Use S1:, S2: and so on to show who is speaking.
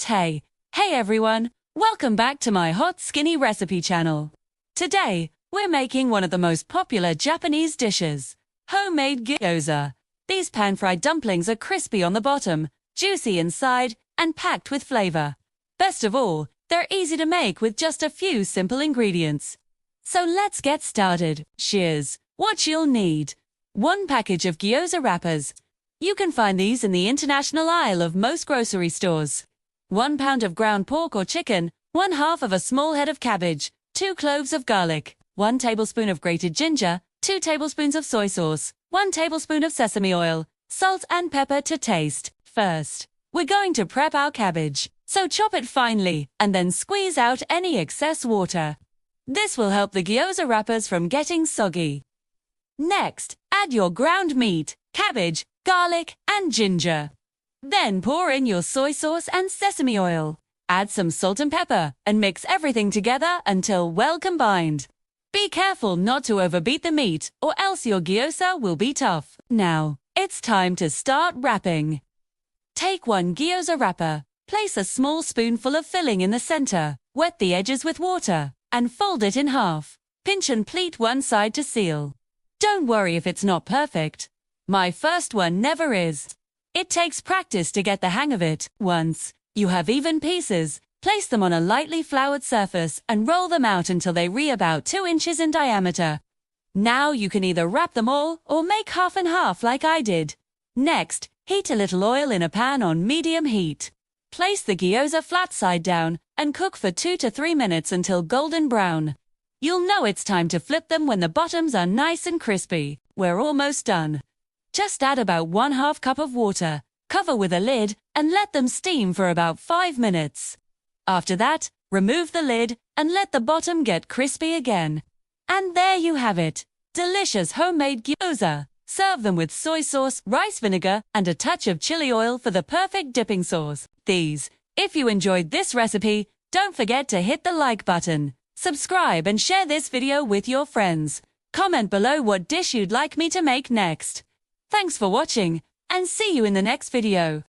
S1: Hey everyone, welcome back to my Hot Skinny Recipe channel. Today, we're making one of the most popular Japanese dishes, homemade gyoza. These pan-fried dumplings are crispy on the bottom, juicy inside, and packed with flavor. Best of all, they're easy to make with just a few simple ingredients. So let's get started. Here's what you'll need. 1 package of gyoza wrappers. You can find these in the international aisle of most grocery stores. 1 pound of ground pork or chicken, 1/2 of a small head of cabbage, 2 cloves of garlic, 1 tablespoon of grated ginger, 2 tablespoons of soy sauce, 1 tablespoon of sesame oil, salt and pepper to taste. First, we're going to prep our cabbage, so chop it finely and then squeeze out any excess water. This will help the gyoza wrappers from getting soggy. Next, add your ground meat, cabbage, garlic, and ginger. Then pour in your soy sauce and sesame oil. Add some salt and pepper and mix everything together until well combined. Be careful not to overbeat the meat or else your gyoza will be tough. Now, it's time to start wrapping. Take 1 gyoza wrapper, place a small spoonful of filling in the center, wet the edges with water, and fold it in half. Pinch and pleat one side to seal. Don't worry if it's not perfect. My first one never is. It takes practice to get the hang of it. Once you have even pieces, place them on a lightly floured surface and roll them out until they reach about 2 inches in diameter. Now you can either wrap them all or make half and half like I did. Next, heat a little oil in a pan on medium heat. Place the gyoza flat side down and cook for 2 to 3 minutes until golden brown. You'll know it's time to flip them when the bottoms are nice and crispy. We're almost done. Just add about 1/2 cup of water, cover with a lid, and let them steam for about 5 minutes. After that, remove the lid and let the bottom get crispy again. And there you have it, delicious homemade gyoza. Serve them with soy sauce, rice vinegar, and a touch of chili oil for the perfect dipping sauce. If you enjoyed this recipe, don't forget to hit the like button, subscribe and share this video with your friends. Comment below what dish you'd like me to make next. Thanks for watching, and see you in the next video.